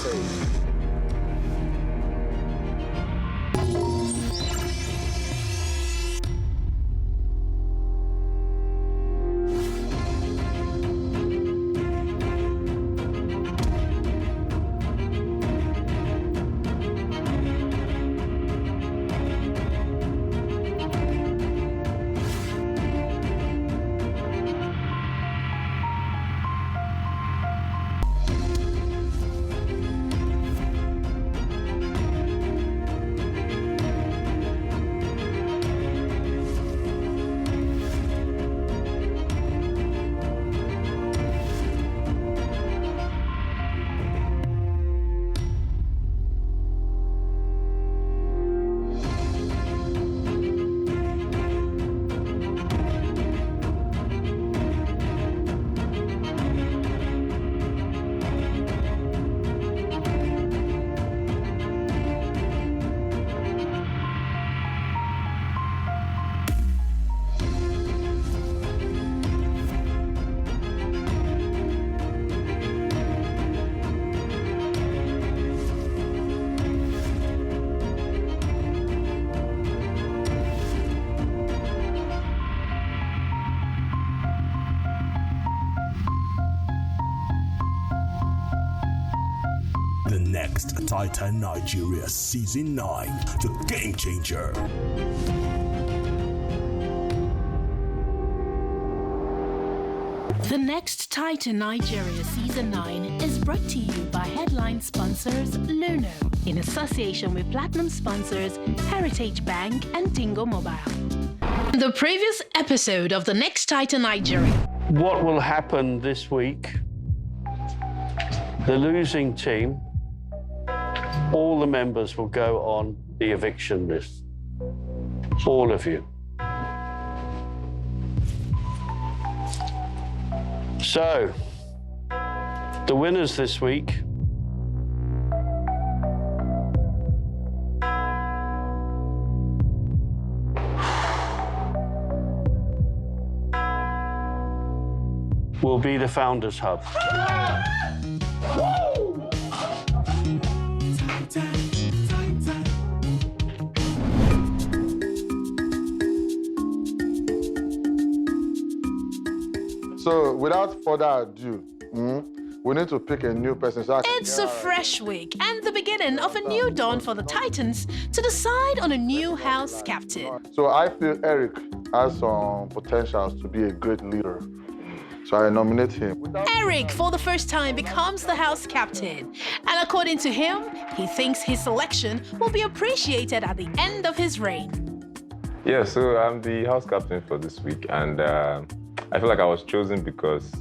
face. The next Titan Nigeria Season 9, The Game Changer. The next Titan Nigeria Season 9 is brought to you by headline sponsors Luno, in association with platinum sponsors Heritage Bank and Tingo Mobile. The previous episode of The Next Titan Nigeria. What will happen this week? The losing team, all the members will go on the eviction list. All of you. So, the winners this week will be the Founders Hub. So, without further ado, we need to pick a new person. So It's a fresh week and the beginning of a new dawn for the Titans to decide on a new house captain. So I feel Eric has some potentials to be a great leader. So I nominate him. Eric, for the first time, becomes the house captain. And according to him, he thinks his selection will be appreciated at the end of his reign. Yeah, so I'm the house captain for this week, and I feel like I was chosen because,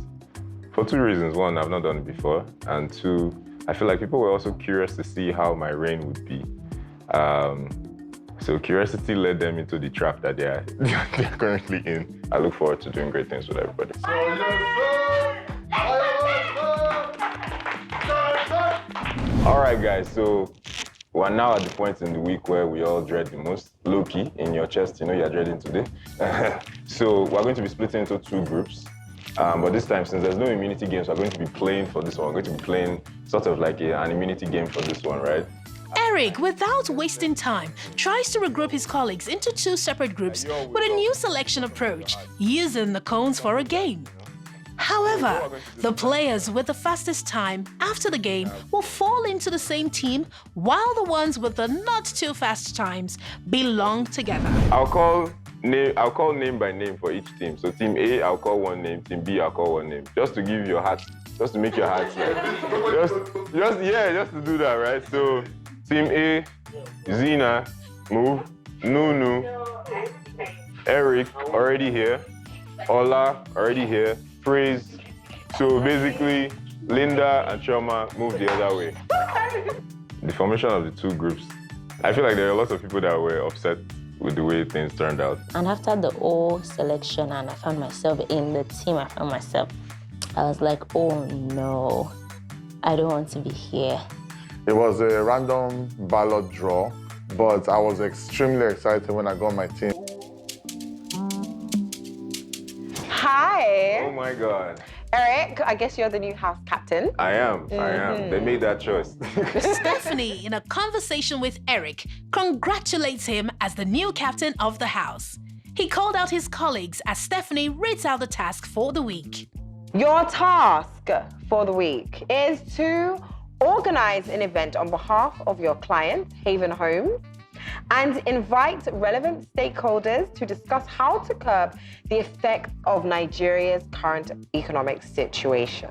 for two reasons. One, I've not done it before, and two, I feel like people were also curious to see how my reign would be. So curiosity led them into the trap that they're currently in. I look forward to doing great things with everybody. All right, guys, so we're now at the point in the week where we all dread the most. Low-key, in your chest, you know you're dreading today. So we're going to be splitting into two groups. But this time, since there's no immunity games, we're going to be playing for this one. We're going to be playing sort of like an immunity game for this one, right? Eric, without wasting time, tries to regroup his colleagues into two separate groups with a new selection approach, using the cones for a game. However, the players with the fastest time after the game will fall into the same team, while the ones with the not too fast times belong together. I'll call name by name for each team. So team A, I'll call one name. Team B, I'll call one name. Just to give your heart, just to make your heart like, just to do that, right? So team A, Zina, move. Nunu, Eric, already here. Ola, already here. Praise. So basically, Lynda and Chioma move the other way. The formation of the two groups, I feel like there are lots of people that were upset with the way things turned out. And after the whole selection and I found myself in the team, I was like, oh no, I don't want to be here. It was a random ballot draw, but I was extremely excited when I got my team. Hi. Oh my God. Eric, I guess you're the new house captain. I am. They made that choice. Stephanie, in a conversation with Eric, congratulates him as the new captain of the house. He called out his colleagues as Stephanie reads out the task for the week. Your task for the week is to organize an event on behalf of your client, Haven Homes, and invite relevant stakeholders to discuss how to curb the effects of Nigeria's current economic situation.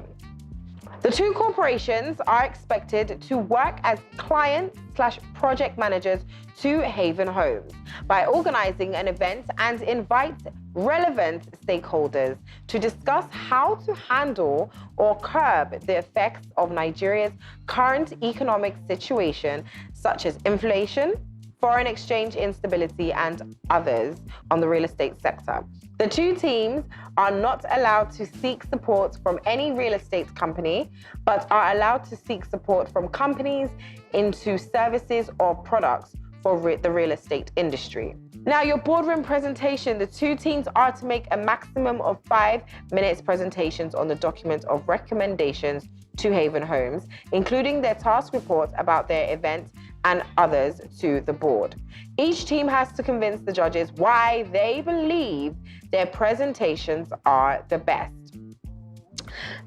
The two corporations are expected to work as clients/project managers to Haven Homes by organizing an event and invite relevant stakeholders to discuss how to handle or curb the effects of Nigeria's current economic situation, such as inflation, foreign exchange instability, and others on the real estate sector. The two teams are not allowed to seek support from any real estate company, but are allowed to seek support from companies into services or products for the real estate industry. Now, your boardroom presentation, the two teams are to make a maximum of 5 minutes presentations on the document of recommendations to Haven Homes, including their task report about their event and others to the board. Each team has to convince the judges why they believe their presentations are the best.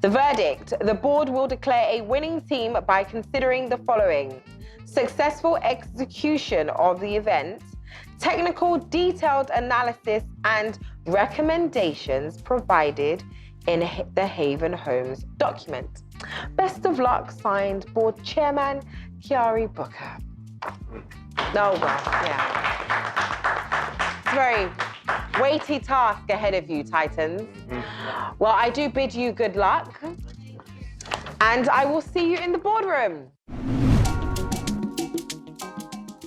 The verdict: the board will declare a winning team by considering the following: successful execution of the event, technical detailed analysis, and recommendations provided in the Haven Homes document. Best of luck, signed Board Chairman Kiari Booker. Oh, well, yeah. It's a very weighty task ahead of you, Titans. Well, I do bid you good luck, and I will see you in the boardroom.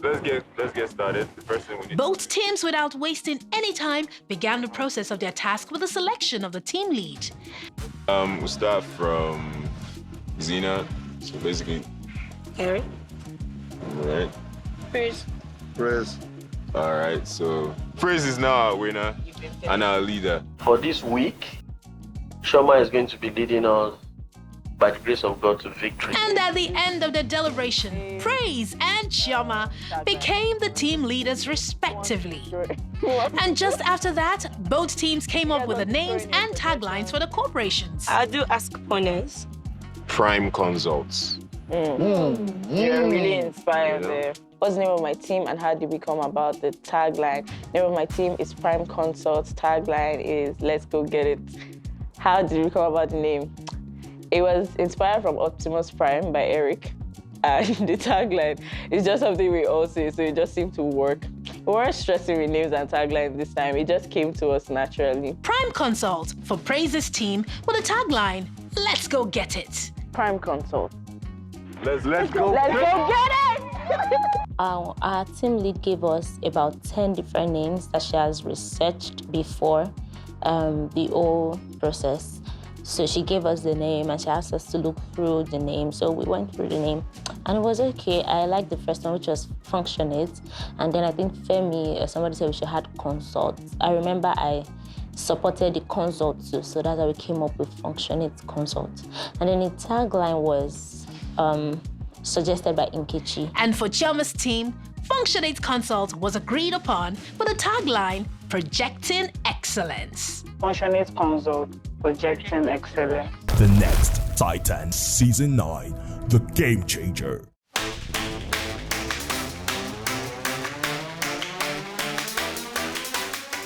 Let's get started. The first thing we need. Both teams, without wasting any time, began the process of their task with the selection of the team lead. We'll start from Zena. So basically, Eric. right? Praise. All right. So Praise is now our winner and our leader. For this week, Shoma is going to be leading us by the grace of God to victory. And at the end of the deliberation, Praise and Chioma became the team leaders respectively. And just after that, both teams came up with the names and taglines for the corporations. I do ask opponents. Prime Consults. You're really inspired there. What's the name of my team and how did we come about the tagline? The name of my team is Prime Consults. Tagline is Let's Go Get It. How did we come about the name? It was inspired from Optimus Prime by Eric. And the tagline is just something we all say, so it just seemed to work. We weren't stressing with names and taglines this time. It just came to us naturally. Prime Consult for Praise's team with the tagline, Let's Go Get It. Prime Consult. Let's go. Let's go get it! Our team lead gave us about 10 different names that she has researched before the whole process. So she gave us the name and she asked us to look through the name. So we went through the name and it was okay. I liked the first one, which was Functionate. And then I think Femi, somebody said we should have Consult. I remember I supported the Consult too. So that's how we came up with Functionate Consult. And then the tagline was suggested by Nkechi. And for Chioma's team, Functionate Consult was agreed upon with the tagline, Projecting Excellence. Functionate Consult, Projecting Excellence. The next Titan Season 9, The Game Changer.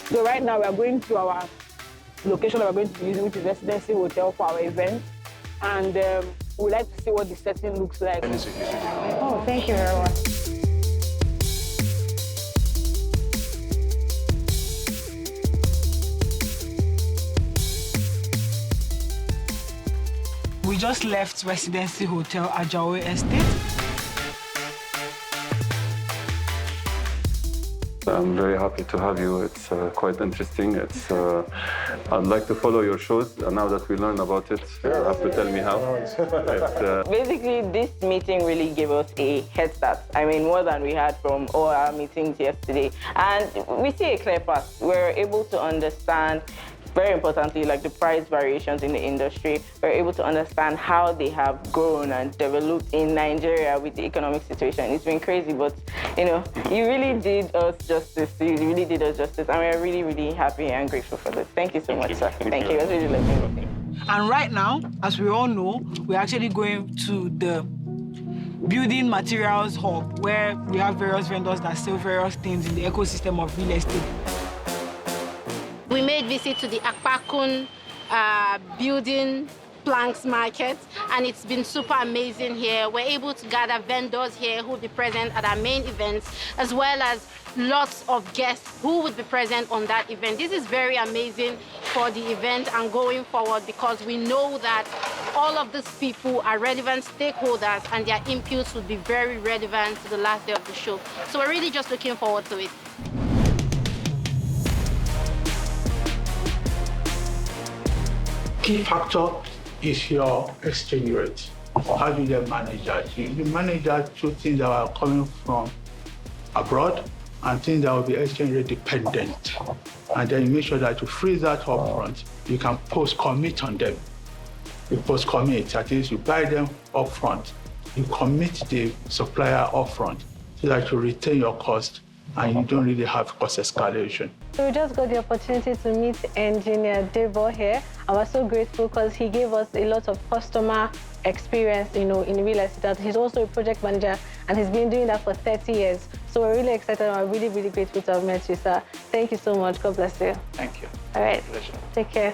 So right now we are going to our location that we're going to use, which is Residency Hotel, for our event. And we'd like to see what the setting looks like. Oh, thank you very much. We just left Residency Hotel at Jawe Estate. I'm very happy to have you. It's quite interesting. I'd like to follow your shows. And now that we learn about it, you have to tell me how. Basically, this meeting really gave us a head start. I mean, more than we had from all our meetings yesterday. And we see a clear path. We're able to understand very importantly, like the price variations in the industry. We're able to understand how they have grown and developed in Nigeria with the economic situation. It's been crazy, but you really did us justice. You really did us justice, and we're really, really happy and grateful for this. Thank you so much, sir. Thank you. It was really lovely. And right now, as we all know, we're actually going to the building materials hub, where we have various vendors that sell various things in the ecosystem of real estate. We made visit to the Akpakun building planks market, and it's been super amazing here. We're able to gather vendors here who will be present at our main events, as well as lots of guests who would be present on that event. This is very amazing for the event and going forward, because we know that all of these people are relevant stakeholders and their inputs would be very relevant to the last day of the show. So we're really just looking forward to it. Key factor is your exchange rate. How do you manage that? You manage that through things that are coming from abroad and things that will be exchange rate dependent. And then you make sure that you freeze that up front. You can post-commit on them. You post-commit, that is, you buy them up front. You commit the supplier up front so that you retain your cost and you don't really have cost escalation. We just got the opportunity to meet engineer Debo here, and we're so grateful because he gave us a lot of customer experience, in real estate. He's also a project manager, and he's been doing that for 30 years. So we're really excited, and we're really, really grateful to have met you, sir. Thank you so much. God bless you. Thank you. All right. Take care.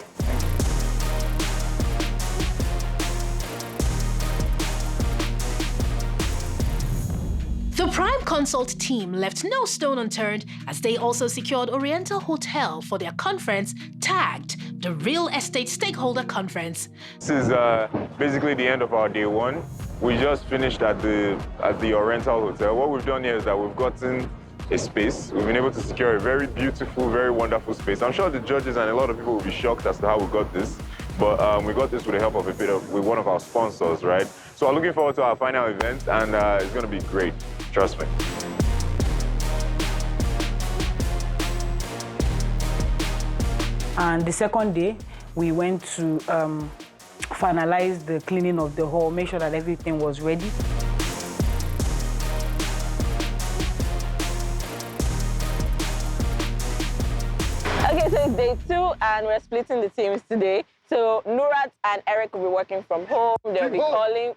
The Prime Consult team left no stone unturned as they also secured Oriental Hotel for their conference tagged the Real Estate Stakeholder Conference. This is basically the end of our day one. We just finished at the Oriental Hotel. What we've done here is that we've gotten a space. We've been able to secure a very beautiful, very wonderful space. I'm sure the judges and a lot of people will be shocked as to how we got this, but we got this with the help of with one of our sponsors, right? So I'm looking forward to our final event, and it's going to be great. Trust me. And the second day, we went to finalize the cleaning of the hall, make sure that everything was ready. Okay, so it's day 2, and we're splitting the teams today. So Nurat and Eric will be working from home. They'll be calling,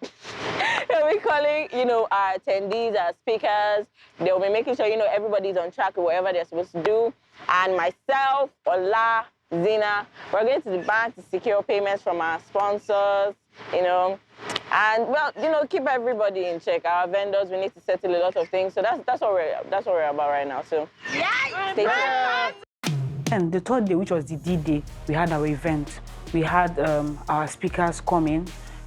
our attendees, our speakers. They'll be making sure, everybody's on track with whatever they're supposed to do. And myself, Ola, Zina, we're going to the bank to secure payments from our sponsors, and keep everybody in check. Our vendors, we need to settle a lot of things. So that's what we're about right now. So stay tuned. And the third day, which was the D-Day, we had our event. We had our speakers coming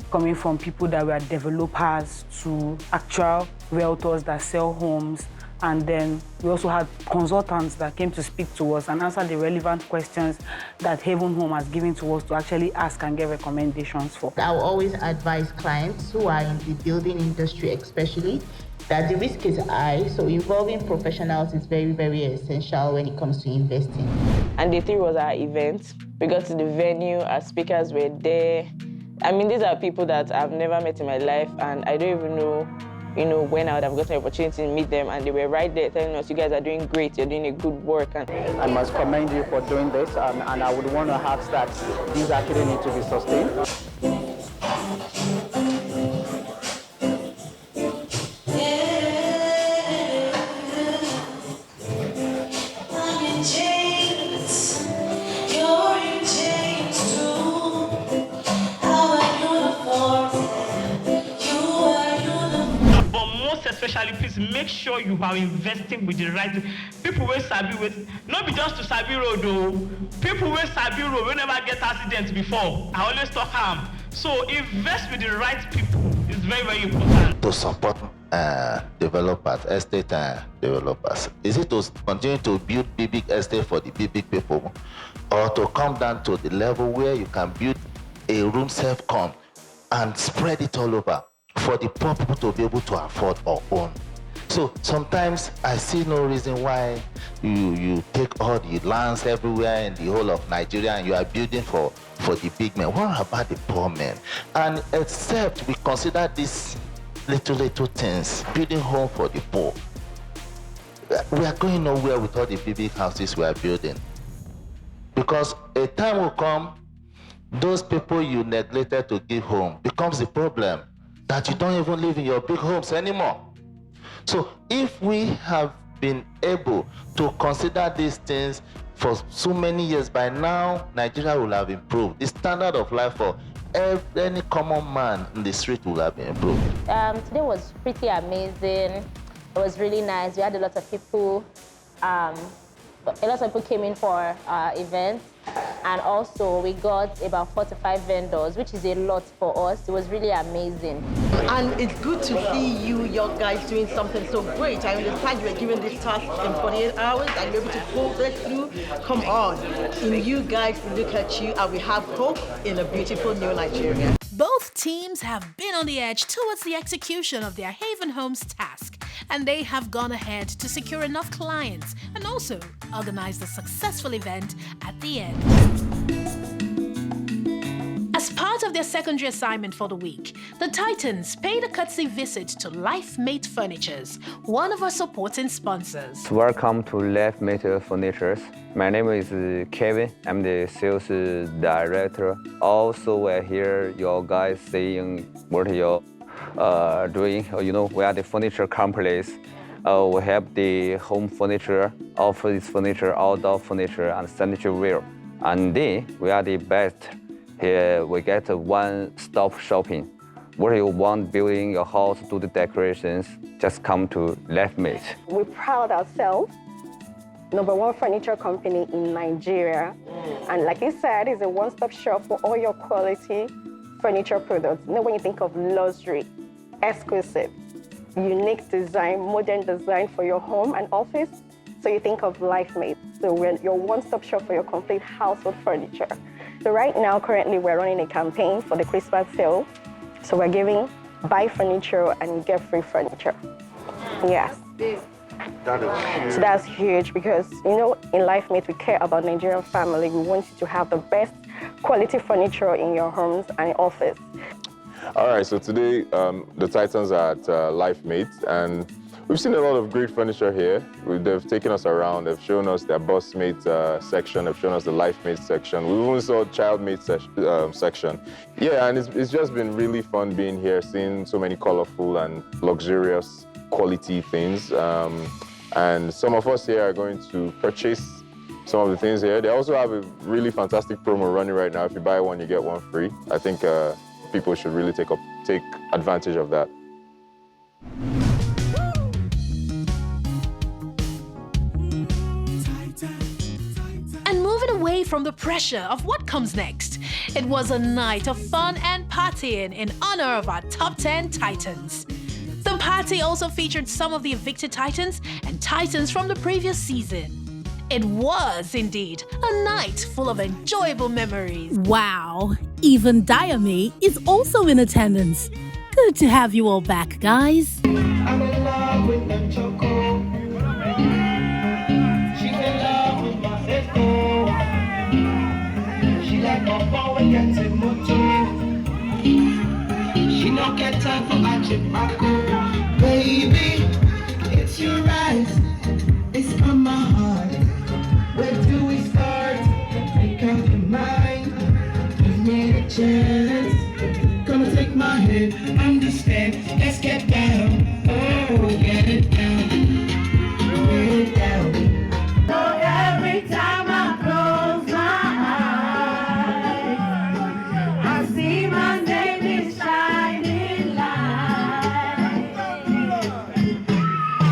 from people that were developers to actual realtors that sell homes. And then we also had consultants that came to speak to us and answer the relevant questions that Haven Home has given to us to actually ask and get recommendations for. I will always advise clients who are in the building industry especially that the risk is high, so involving professionals is very, very essential when it comes to investing. And day 3 was our event. We got to the venue, our speakers were there. I mean, these are people that I've never met in my life, and I don't even know, when I would have gotten an opportunity to meet them, and they were right there telling us, you guys are doing great, you're doing a good work. And I must commend you for doing this, and I would want to ask that these actually need to be sustained. Especially, please make sure you are investing with the right people. Where sabi with, not be just to sabi road though. People where sabi road, we never get accidents before. I always talk harm. So invest with the right people. It's very, very important. To support developers, estate developers, is it to continue to build big estate for the big people, or to come down to the level where you can build a room self-con and spread it all over for the poor people to be able to afford or own? So sometimes I see no reason why you take all the lands everywhere in the whole of Nigeria and you are building for the big men. What about the poor men? And except we consider these little things, building home for the poor, we are going nowhere with all the big houses we are building. Because a time will come, those people you neglected to give home becomes the problem, that you don't even live in your big homes anymore. So if we have been able to consider these things for so many years, by now, Nigeria will have improved. The standard of life for any common man in the street will have improved. Today was pretty amazing. It was really nice. We had a lot of people. A lot of people came in for our event, and also we got about 45 vendors, which is a lot for us. It was really amazing. And it's good to see you young guys doing something so great. I understand you were given this task in 48 hours and you're able to pull this through. Come on. In you guys, we look at you and we have hope in a beautiful new Nigeria. Both teams have been on the edge towards the execution of their Haven Homes task, and they have gone ahead to secure enough clients and also organize the successful event at the end. As part of their secondary assignment for the week, the Titans paid a courtesy visit to LifeMate Furnitures, one of our supporting sponsors. Welcome to LifeMate Furnitures. My name is Kevin. I'm the sales director. Also, we're here, you guys seeing what you're doing. You know, we are the furniture companies. We have the home furniture, office furniture, outdoor furniture, and sanitary ware. And then we are the best. Here we get a one-stop shopping. What you want building your house, do the decorations, just come to LifeMate. We pride ourselves, #1 furniture company in Nigeria. And like you said, it's a one-stop shop for all your quality furniture products. You know, when you think of luxury, exclusive, unique design, modern design for your home and office, so you think of LifeMate. So we're your one-stop shop for your complete household furniture. So right now, currently, we're running a campaign for the Christmas sale. So we're giving buy furniture and you get free furniture. Yes. That is huge. So that's huge because, you know, in LifeMate, we care about Nigerian family. We want you to have the best quality furniture in your homes and office. All right, so today the Titans are at LifeMate, and we've seen a lot of great furniture here. They've taken us around, they've shown us their BossMate section, they've shown us the LifeMate section. We even saw ChildMate section. Yeah, and it's just been really fun being here, seeing so many colorful and luxurious quality things. And some of us here are going to purchase some of the things here. They also have a really fantastic promo running right now. If you buy one, you get one free. I think people should really take advantage of that. And moving away from the pressure of what comes next, it was a night of fun and partying in honor of our top 10 Titans. The party also featured some of the evicted Titans and Titans from the previous season. It was indeed a night full of enjoyable memories. Wow, even Diame is also in attendance. Good to have you all back, guys. I'm in love with them choco. She's in love with my sister. She like my phone when gets in motor. She don't get time for Achimako. Baby, it's your eyes. It's on my heart. Where do we start? Make up your mind. Give me a chance. Gonna take my hand, understand. Let's get down. Oh, get it down. Get it down. So every time I close my eyes, I see my name is shining light.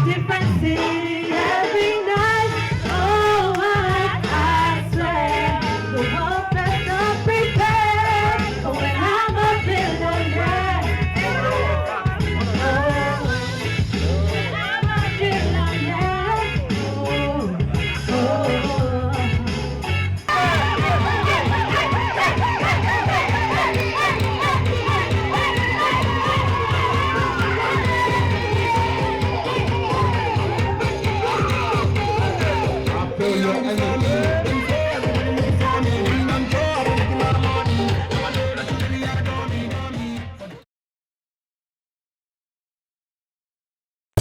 Different city every night. Oh, I swear the world best not prepared when I'm up in the night. Oh,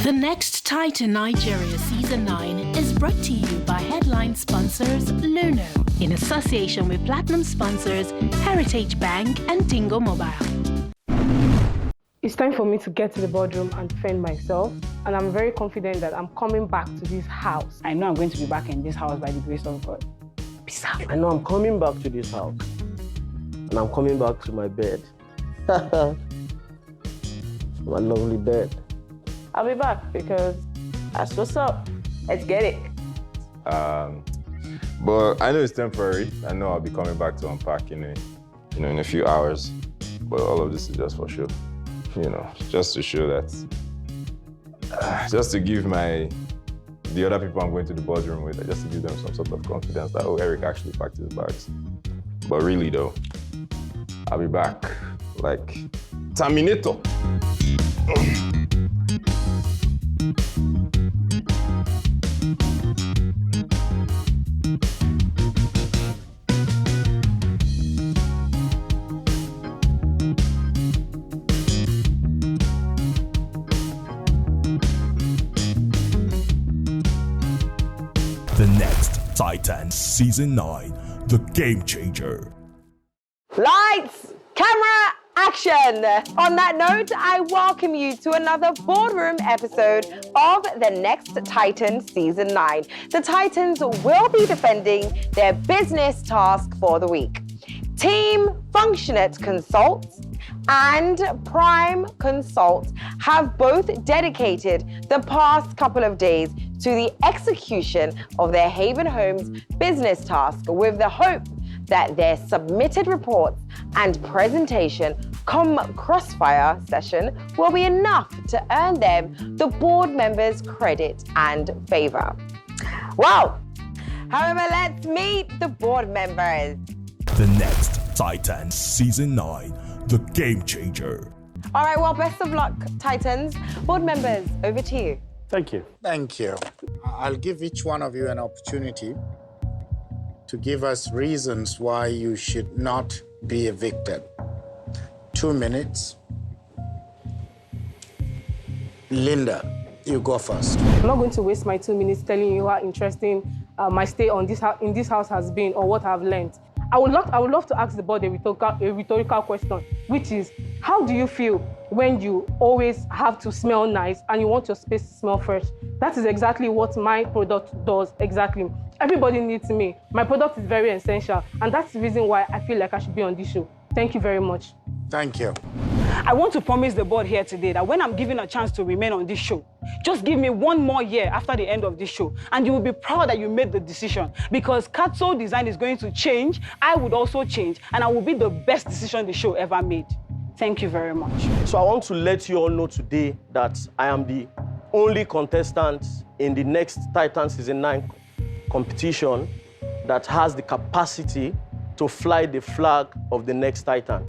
The Next Titan Nigeria Season 9 is brought to you by headline sponsors Luno, in association with platinum sponsors Heritage Bank and Tingo Mobile. It's time for me to get to the boardroom and defend myself, and I'm very confident that I'm coming back to this house. I know I'm going to be back in this house by the grace of God. Peace out. I know I'm coming back to this house, and I'm coming back to my bed. My lovely bed. I'll be back because that's what's up. Let's get it. But I know it's temporary. I know I'll be coming back to unpack in a few hours. But all of this is just for show. Just to show that, just to give the other people I'm going to the boardroom with, just to give them some sort of confidence that, oh, Eric actually packed his bags. But really though, I'll be back like Terminator. The Next Titan Season 9, The Game Changer. Lights, camera, action! On that note, I welcome you to another Boardroom episode of The Next Titan Season 9. The Titans will be defending their business task for the week. Team Functionate Consult and Prime Consult have both dedicated the past couple of days to the execution of their Haven Homes business task with the hope that their submitted reports and presentation crossfire session will be enough to earn them the board members' credit and favor. Well, however, let's meet the board members. The Next Titan Season 9, The Game Changer. All right, well, best of luck, Titans. Board members, over to you. Thank you. Thank you. I'll give each one of you an opportunity to give us reasons why you should not be evicted. 2 minutes. Lynda, you go first. I'm not going to waste my 2 minutes telling you how interesting my stay in this house has been or what I've learned. I would love to ask the board a rhetorical question, which is, how do you feel when you always have to smell nice and you want your space to smell fresh? That is exactly what my product does, exactly. Everybody needs me. My product is very essential, and that's the reason why I feel like I should be on this show. Thank you very much. Thank you. I want to promise the board here today that when I'm given a chance to remain on this show, just give me 1 more year after the end of this show, and you will be proud that you made the decision. Because capsule design is going to change, I would also change, and I will be the best decision the show ever made. Thank you very much. So I want to let you all know today that I am the only contestant in the Next Titan Season 9 competition that has the capacity to fly the flag of the Next Titan.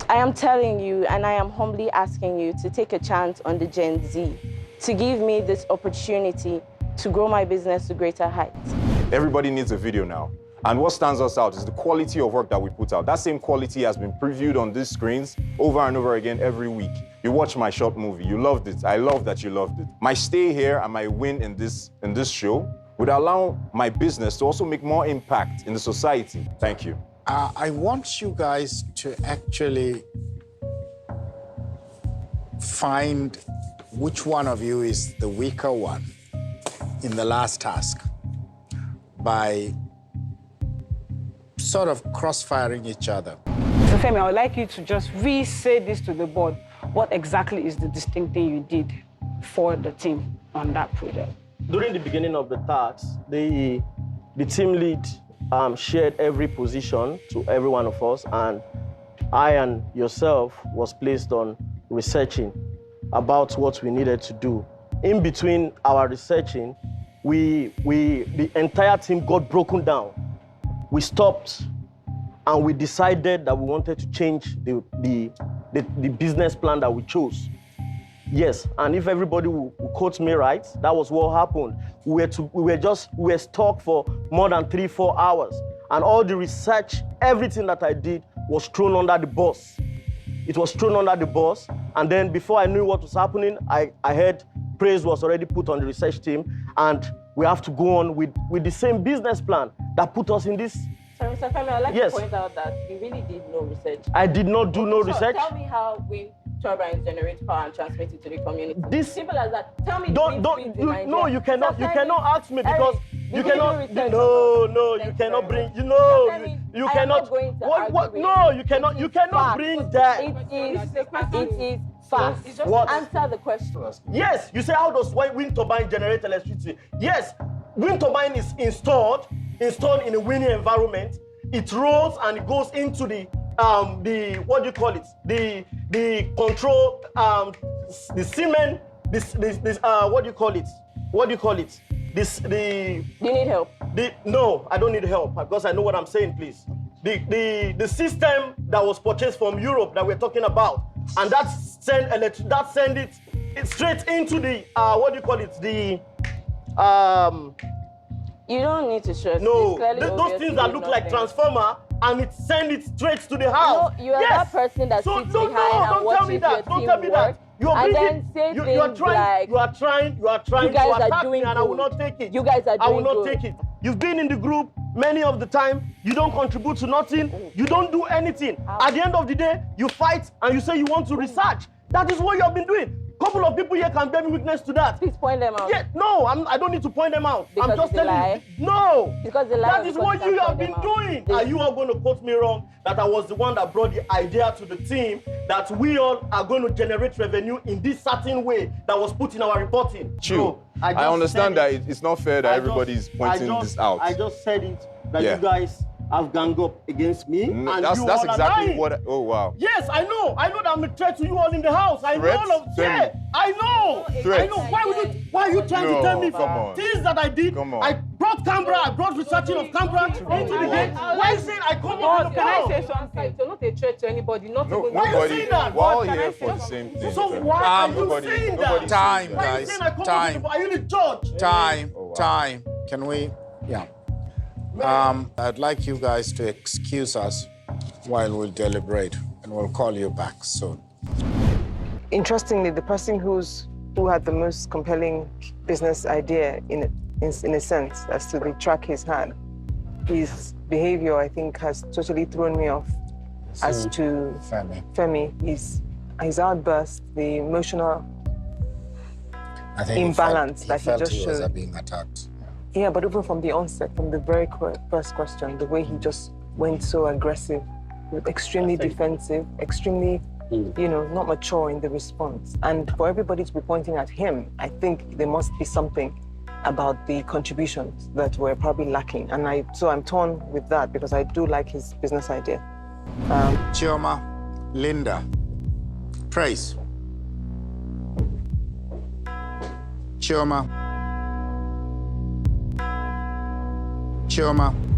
I am telling you, and I am humbly asking you to take a chance on the Gen Z, to give me this opportunity to grow my business to greater heights. Everybody needs a video now. And what stands us out is the quality of work that we put out. That same quality has been previewed on these screens over and over again every week. You watched my short movie, you loved it. I love that you loved it. My stay here and my win in this show would allow my business to also make more impact in the society. Thank you. I want you guys to actually find which one of you is the weaker one in the last task by sort of crossfiring each other. So Femi, I would like you to just re-say this to the board. What exactly is the distinct thing you did for the team on that project? During the beginning of the task, the team lead shared every position to every one of us, and I and yourself was placed on researching about what we needed to do. In between our researching, the entire team got broken down. We stopped and we decided that we wanted to change the business plan that we chose. Yes, and if everybody will quote me right, that was what happened. We were stuck for more than 3-4 hours, and all the research, everything that I did was thrown under the bus. It was thrown under the bus, and then before I knew what was happening, I heard praise was already put on the research team, and we have to go on with the same business plan that put us in this. So, Mr. Femi, I'd like Yes. to point out that you really did no research. I did not do no So research. Tell me how wind turbines generate power and transmit it to the community. This simple as that. Tell me. Don't no, you cannot ask me because you cannot. No, you cannot bring. You know, you cannot. No, you cannot bring that. It is fast. What? Answer the question. Yes, you say how does wind turbine generate electricity? Yes, wind turbine is installed in a windy environment. It rolls and it goes into the what do you call it? The control the cement this what do you call it? What do you call it? You need help? No, I don't need help because I know what I'm saying, please. The system that was purchased from Europe that we're talking about, and that send it straight into the what do you call it? You don't need to stress. No, those things that look like transformer, and it send it straight to the house. No, you are that person that sits behind and watches your team work. You are trying to attack me, and I will not take it. You guys are doing I will not good. take it. You've been in the group many of the time. You don't contribute to nothing. You don't do anything. At the end of the day, you fight and you say you want to research. That is what you have been doing. Couple of people here can bear me witness to that. Please point them out. Yeah, no, I don't need to point them out. Because I'm just it's a telling lie? you. No. Because the lie. That is what you have been doing. Are you all going to quote me wrong that I was the one that brought the idea to the team that we all are going to generate revenue in this certain way that was put in our reporting? Chill. No, I understand that it's not fair that everybody's pointing this out. I just said it that you guys have ganged up against me. And That's you all are exactly lying. what. Oh wow. Yes, I know that I'm a threat to you all in the house. I Threat? know all of Tell me. I know. Threat. I know. Why are you trying to tell me come on. things that I did? Come on. I brought Canberra, I brought researching of Canberra into the game. Why you saying I come up Can I say something? You're not a threat to anybody. Not No, even. Why are you saying that? We're all Can I here say for the something? same thing. So why are you Nobody- saying nobody's that? Time, Why are you guys. saying I come Time. up? Are you the judge? Time. Can we? Yeah. I'd like you guys to excuse us while we deliberate, and we'll call you back soon. Interestingly, the person who had the most compelling business idea in a sense as to the track he's had, his behavior, I think, has totally thrown me off as to Femi. His outburst, the emotional I think imbalance he that he felt just he was showed. being attacked. Yeah, but even from the onset, from the very first question, the way he just went so aggressive, extremely defensive, extremely, not mature in the response. And for everybody to be pointing at him, I think there must be something about the contributions that were probably lacking. And so I'm torn with that because I do like his business idea. Chioma, Lynda, praise. Chioma,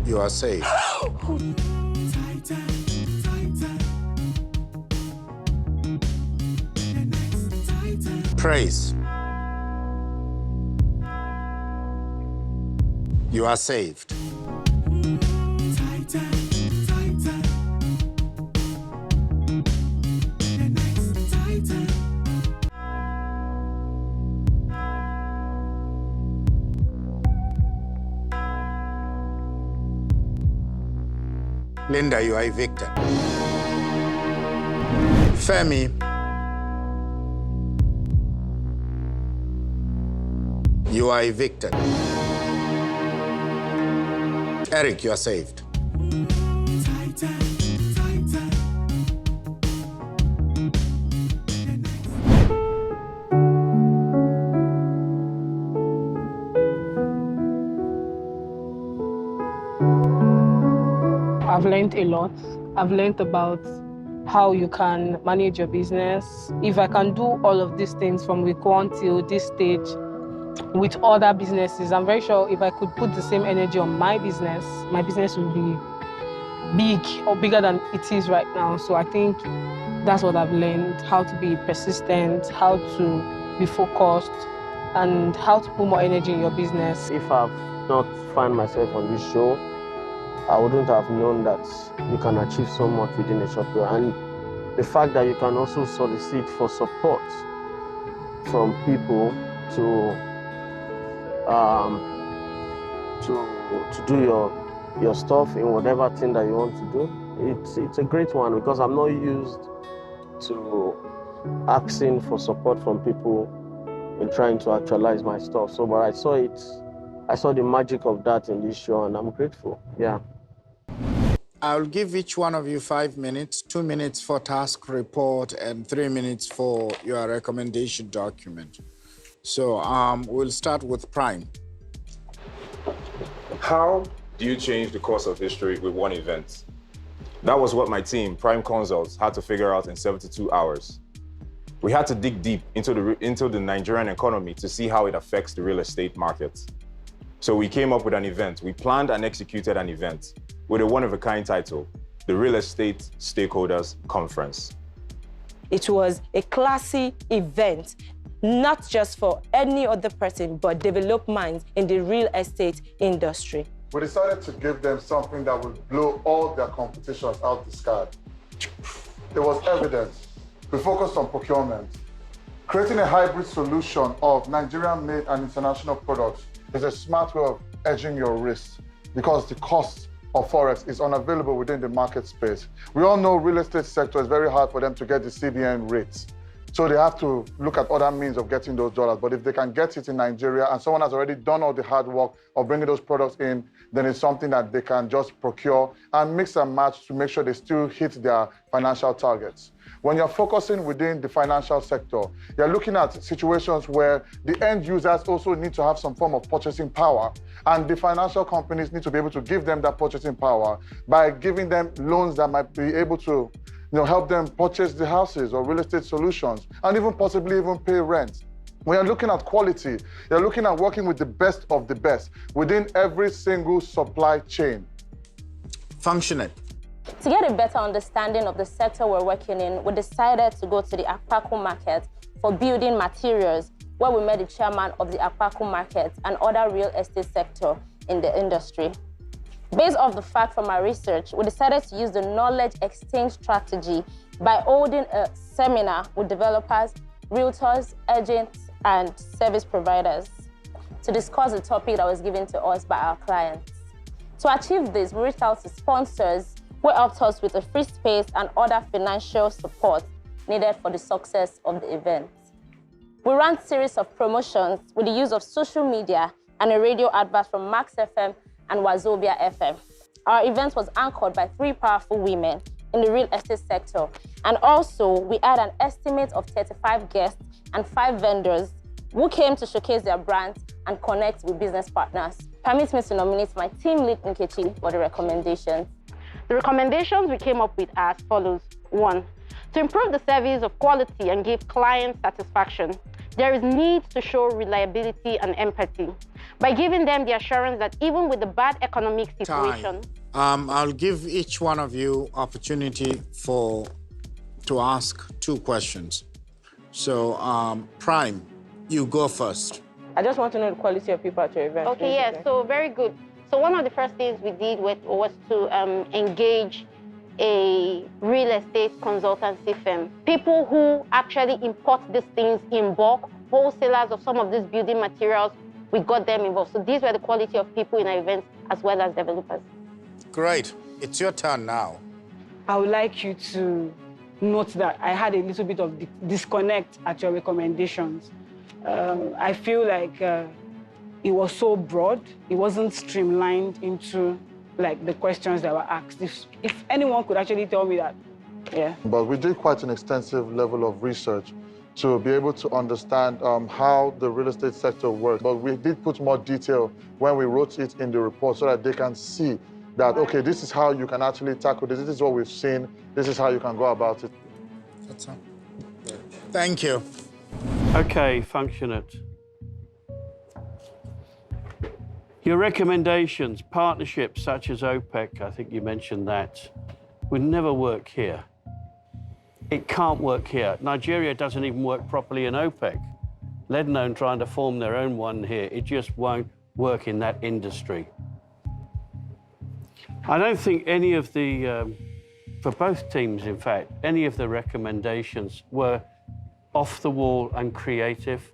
you are safe. Praise. You are saved. Lynda, you are evicted. Femi, you are evicted. Eric, you are saved. I've learned a lot. I've learned about how you can manage your business. If I can do all of these things from week 1 till this stage with other businesses, I'm very sure if I could put the same energy on my business would be big or bigger than it is right now. So I think that's what I've learned, how to be persistent, how to be focused, and how to put more energy in your business. If I've not found myself on this show, I wouldn't have known that you can achieve so much within a short period. And the fact that you can also solicit for support from people to do your stuff in whatever thing that you want to do. It's a great one because I'm not used to asking for support from people in trying to actualize my stuff. So, but I saw the magic of that in this show, and I'm grateful. Yeah. I'll give each one of you 5 minutes, 2 minutes for task report, and 3 minutes for your recommendation document. So we'll start with Prime. How do you change the course of history with one event? That was what my team, Prime Consults, had to figure out in 72 hours. We had to dig deep into the Nigerian economy to see how it affects the real estate market. So we came up with an event. We planned and executed an event with a one-of-a-kind title, the Real Estate Stakeholders Conference. It was a classy event, not just for any other person, but develop minds in the real estate industry. We decided to give them something that would blow all their competitions out the sky. It was evident. We focused on procurement. Creating a hybrid solution of Nigerian-made and international products is a smart way of hedging your risk because the cost of Forex is unavailable within the market space. We all know real estate sector is very hard for them to get the CBN rates. So they have to look at other means of getting those dollars. But if they can get it in Nigeria and someone has already done all the hard work of bringing those products in, then it's something that they can just procure and mix and match to make sure they still hit their financial targets. When you're focusing within the financial sector, you're looking at situations where the end users also need to have some form of purchasing power, and the financial companies need to be able to give them that purchasing power by giving them loans that might be able to help them purchase the houses or real estate solutions, and even possibly even pay rent. When you're looking at quality, you're looking at working with the best of the best within every single supply chain. Functioning. To get a better understanding of the sector we're working in, we decided to go to the Akpaku market for building materials, where we met the chairman of the Akpaku market and other real estate sector in the industry. Based off the fact from our research, we decided to use the knowledge exchange strategy by holding a seminar with developers, realtors, agents, and service providers to discuss the topic that was given to us by our clients. To achieve this, we reached out to sponsors who helped us with a free space and other financial support needed for the success of the event. We ran a series of promotions with the use of social media and a radio advert from Max FM and Wazobia FM. Our event was anchored by 3 powerful women in the real estate sector, and also we had an estimate of 35 guests and 5 vendors who came to showcase their brands and connect with business partners. Permit me to nominate my team lead, Nkechi, for the recommendations. The recommendations we came up with are as follows. 1, to improve the service of quality and give clients satisfaction, there is need to show reliability and empathy by giving them the assurance that even with the bad economic situation... I'll give each one of you opportunity to ask 2 questions. So, Prime, you go first. I just want to know the quality of people at your event. Okay, yes, so very good. So one of the first things we did was to engage a real estate consultancy firm. People who actually import these things in bulk, wholesalers of some of these building materials, we got them involved. So these were the quality of people in our events as well as developers. Great. It's your turn now. I would like you to note that I had a little bit of disconnect at your recommendations. I feel like it was so broad, it wasn't streamlined into the questions that were asked. If anyone could actually tell me that, yeah. But we did quite an extensive level of research to be able to understand how the real estate sector works. But we did put more detail when we wrote it in the report so that they can see that, okay, this is how you can actually tackle this. This is what we've seen. This is how you can go about it. That's all. Thank you. Okay, Functionate. Your recommendations, partnerships such as OPEC, I think you mentioned that, would never work here. It can't work here. Nigeria doesn't even work properly in OPEC, let alone trying to form their own one here. It just won't work in that industry. I don't think any of the, for both teams, in fact, any of the recommendations were off the wall and creative.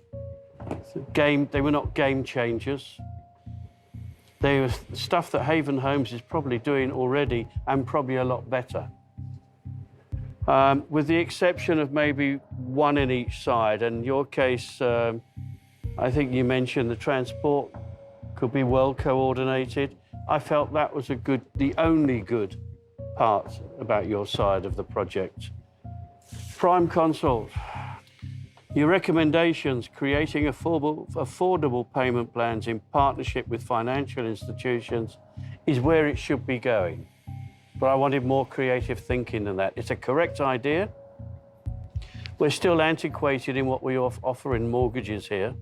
They were not game changers. They were stuff that Haven Homes is probably doing already and probably a lot better. With the exception of maybe one in each side. In your case, I think you mentioned the transport could be well coordinated. I felt that was the only good part about your side of the project. Prime Consult. Your recommendations, creating affordable payment plans in partnership with financial institutions is where it should be going. But I wanted more creative thinking than that. It's a correct idea. We're still antiquated in what we offer in mortgages here,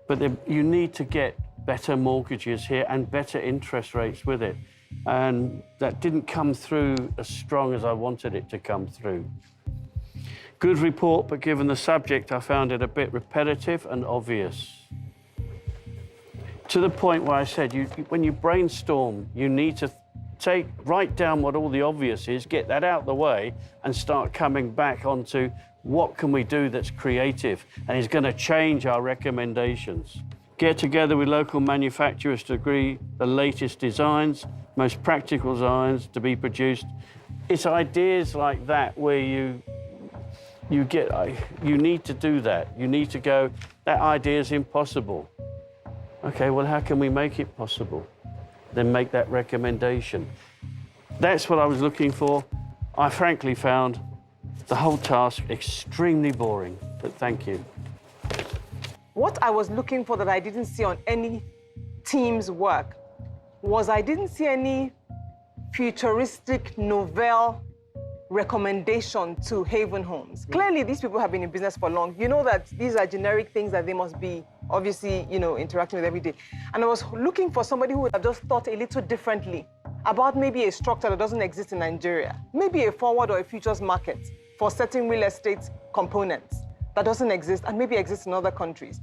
but you need to get better mortgages here and better interest rates with it. And that didn't come through as strong as I wanted it to come through. Good report, but given the subject, I found it a bit repetitive and obvious. To the point where I said, when you brainstorm, you need to write down what all the obvious is, get that out of the way, and start coming back onto what can we do that's creative and is going to change our recommendations. Get together with local manufacturers to agree the latest designs, most practical designs to be produced. It's ideas like that where you need to do that. You need to go, that idea is impossible. Okay, well, how can we make it possible? Then make that recommendation. That's what I was looking for. I frankly found the whole task extremely boring, but thank you. What I was looking for that I didn't see on any team's work was I didn't see any futuristic novel recommendation to Haven Homes. Clearly, these people have been in business for long. You know that these are generic things that they must be, obviously, interacting with every day. And I was looking for somebody who would have just thought a little differently about maybe a structure that doesn't exist in Nigeria, maybe a forward or a futures market for certain real estate components that doesn't exist and maybe exists in other countries.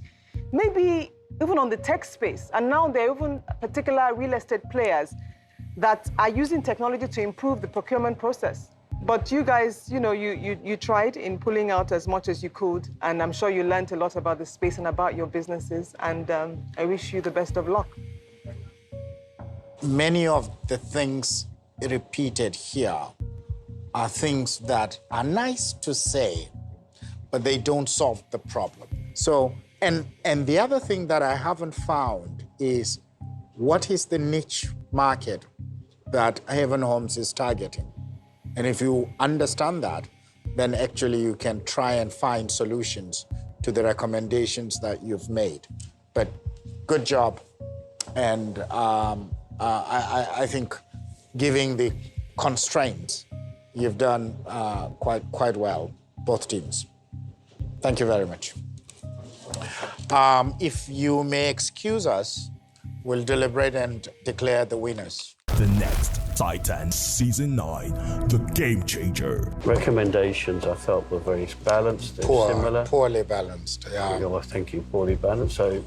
Maybe even on the tech space. And now there are even particular real estate players that are using technology to improve the procurement process. But you guys, you tried in pulling out as much as you could, and I'm sure you learned a lot about the space and about your businesses, and I wish you the best of luck. Many of the things repeated here are things that are nice to say, but they don't solve the problem. So, and the other thing that I haven't found is what is the niche market that Haven Homes is targeting? And if you understand that, then actually you can try and find solutions to the recommendations that you've made. But good job. And I think giving the constraints, you've done quite well, both teams. Thank you very much. If you may excuse us, we'll deliberate and declare the winners. The next Titan Season 9, The Game Changer. Recommendations I felt were very balanced, similar. Poorly balanced, yeah. Well, thank you, poorly balanced. So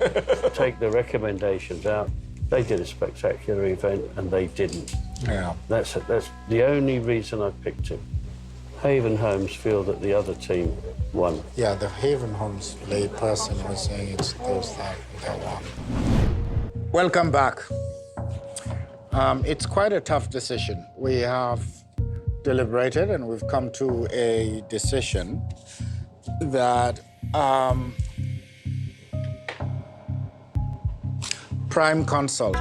take the recommendations out. They did a spectacular event and they didn't. Yeah. That's the only reason I picked it. Haven Homes feel that the other team won. Yeah, the Haven Homes lay person was saying it's those that won. Welcome back. It's quite a tough decision. We have deliberated and we've come to a decision that Prime Consult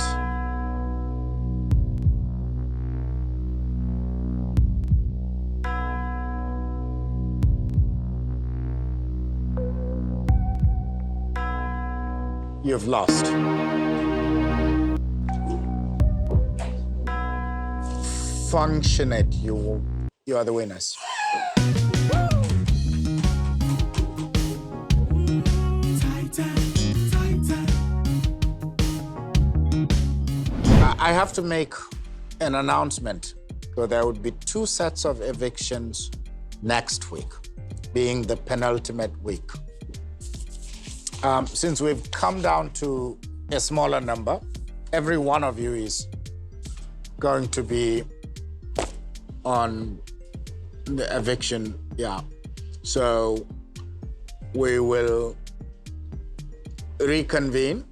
you've lost. Functionate, you are the winners. I have to make an announcement. So there would be 2 sets of evictions next week, being the penultimate week. Since we've come down to a smaller number, every one of you is going to be on the eviction, yeah. So we will reconvene,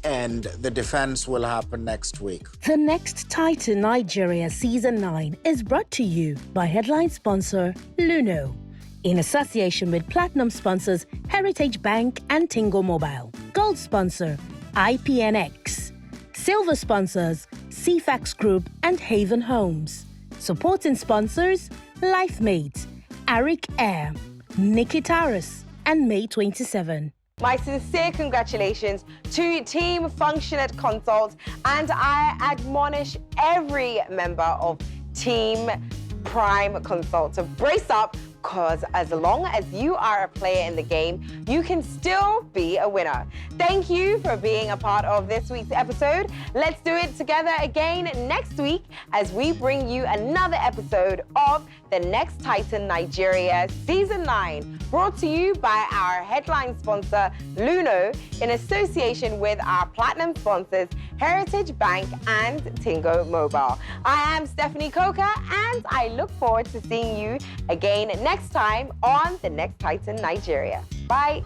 and the defense will happen next week. The Next Titan Nigeria Season 9 is brought to you by headline sponsor Luno, in association with platinum sponsors Heritage Bank and Tingo Mobile, gold sponsor IPNX, silver sponsors CFAX Group and Haven Homes, supporting sponsors LifeMate, Eric Air, Nikitaris, and May 27. My sincere congratulations to Team Functionate Consult, and I admonish every member of Team Prime Consult to brace up, because as long as you are a player in the game, you can still be a winner. Thank you for being a part of this week's episode. Let's do it together again next week as we bring you another episode of The Next Titan Nigeria Season 9, brought to you by our headline sponsor, Luno, in association with our platinum sponsors, Heritage Bank and Tingo Mobile. I am Stephanie Coker, and I look forward to seeing you again next time on The Next Titan Nigeria. Bye.